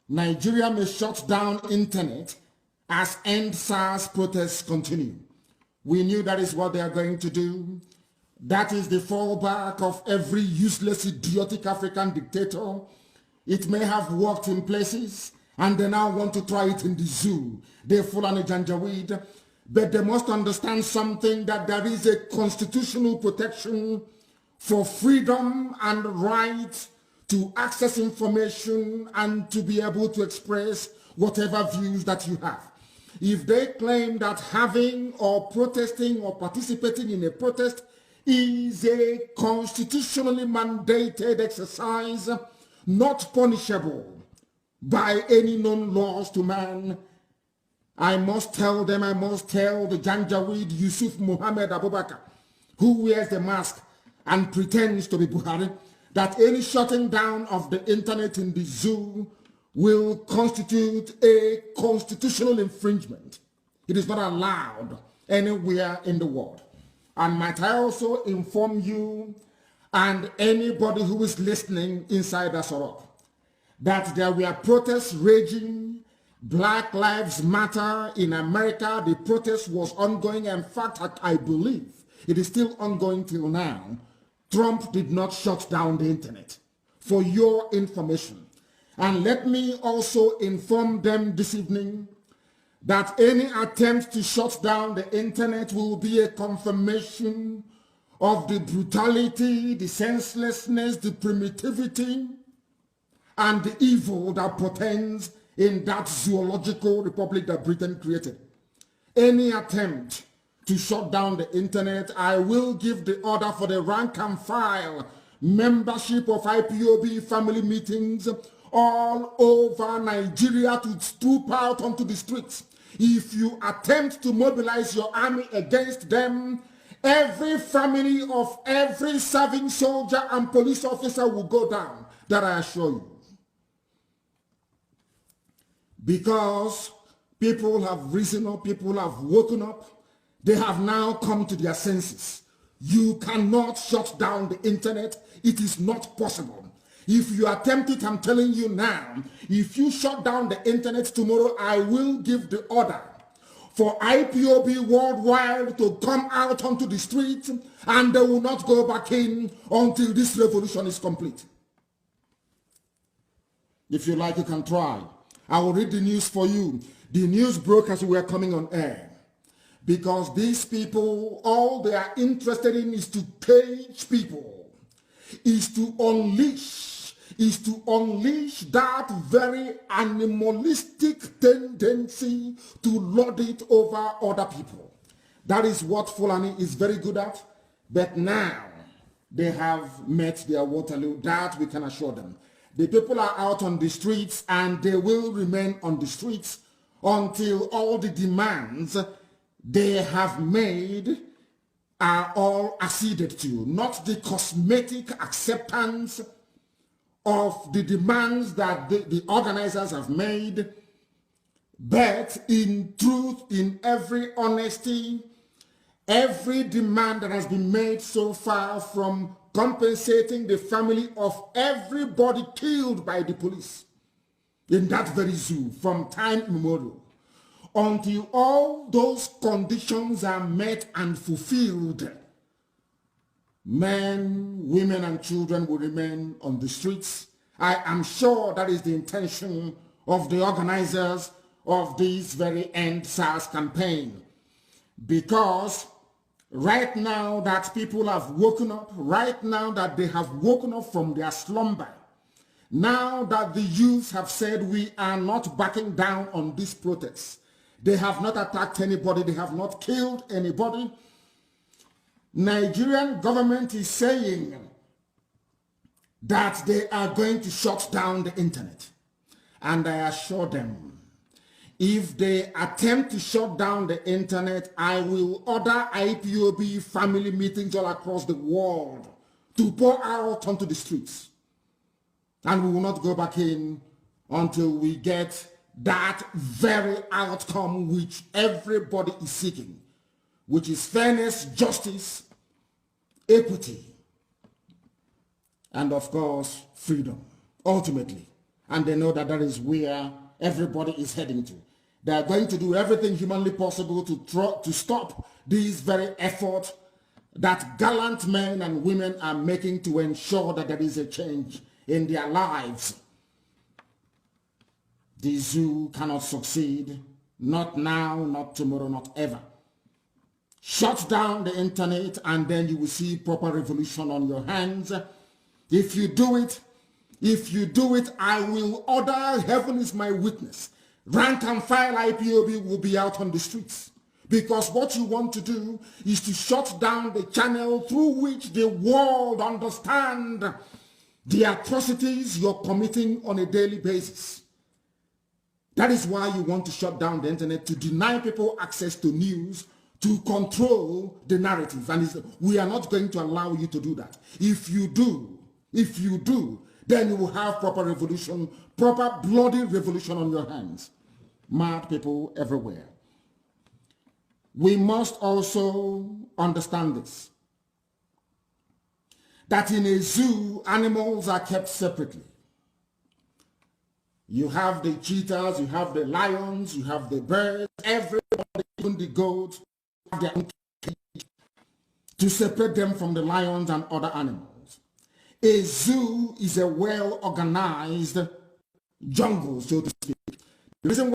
Nigeria may shut down internet as Endsars protests continue. We knew that is what they are going to do. That is the fallback of every useless, idiotic African dictator. It may have worked in places, and they now want to try it in the zoo. They Fulani Janjaweed. But they must understand something, that there is a constitutional protection for freedom and right to access information and to be able to express whatever views that you have. If they claim that having or protesting or participating in a protest is a constitutionally mandated exercise, not punishable by any known laws to man, I must tell them, I must tell the Janjaweed Yusuf Muhammad Abubakar, who wears the mask and pretends to be Buhari, that any shutting down of the internet in the zoo will constitute a constitutional infringement. It is not allowed anywhere in the world. And might I also inform you and anybody who is listening inside Asorok that there were protests raging, Black Lives Matter in America. The protest was ongoing. In fact, I believe it is still ongoing till now. Trump did not shut down the internet, for your information. And let me also inform them this evening that any attempt to shut down the internet will be a confirmation of the brutality, the senselessness, the primitivity, and the evil that portends in that zoological republic that Britain created. Any attempt to shut down the internet, I will give the order for the rank and file membership of IPOB family meetings all over Nigeria to troop out onto the streets. If you attempt to mobilize your army against them, every family of every serving soldier and police officer will go down. That I assure you. Because people have risen up, people have woken up, they have now come to their senses. You cannot shut down the internet. It is not possible. If you attempt it, I'm telling you now, if you shut down the internet tomorrow, I will give the order for IPOB worldwide to come out onto the street, and they will not go back in until this revolution is complete. If you like, you can try. I will read the news for you. The news broke as we were coming on air. Because these people, all they are interested in is to cage people, is to unleash that very animalistic tendency to lord it over other people. That is what Fulani is very good at. But now they have met their Waterloo. That we can assure them. The people are out on the streets, and they will remain on the streets until all the demands they have made are all acceded to. Not the cosmetic acceptance of the demands that the organizers have made, but in truth, in every honesty, every demand that has been made so far, from compensating the family of everybody killed by the police in that very zoo from time immemorial, until all those conditions are met and fulfilled, men, women, and children will remain on the streets. I am sure that is the intention of the organizers of this very Endsars campaign, because right now that people have woken up, right now that they have woken up from their slumber, now that the youth have said we are not backing down on this protest, they have not attacked anybody, they have not killed anybody. Nigerian government is saying that they are going to shut down the internet. And I assure them, if they attempt to shut down the internet, I will order IPOB family meetings all across the world to pour out onto the streets. And we will not go back in until we get that very outcome which everybody is seeking, which is fairness, justice, equity, and of course, freedom, ultimately. and they know that that is where everybody is heading to. They are going to do everything humanly possible to stop these very efforts that gallant men and women are making to ensure that there is a change in their lives. The zoo cannot succeed, not now, not tomorrow, not ever. Shut down the internet and then you will see proper revolution on your hands. If you do it, I will order, heaven is my witness, rank and file IPOB will be out on the streets. Because what you want to do is to shut down the channel through which the world understands the atrocities you're committing on a daily basis. That is why you want to shut down the internet, to deny people access to news, to control the narrative. And we are not going to allow you to do that. If you do, then you will have proper revolution, proper bloody revolution on your hands. Mad people everywhere. We must also understand this, that in a zoo, animals are kept separately. You have the cheetahs, you have the lions, you have the birds, everybody, even the goats, have their own cage to separate them from the lions and other animals. A zoo is a well-organized jungle, so to speak. The reason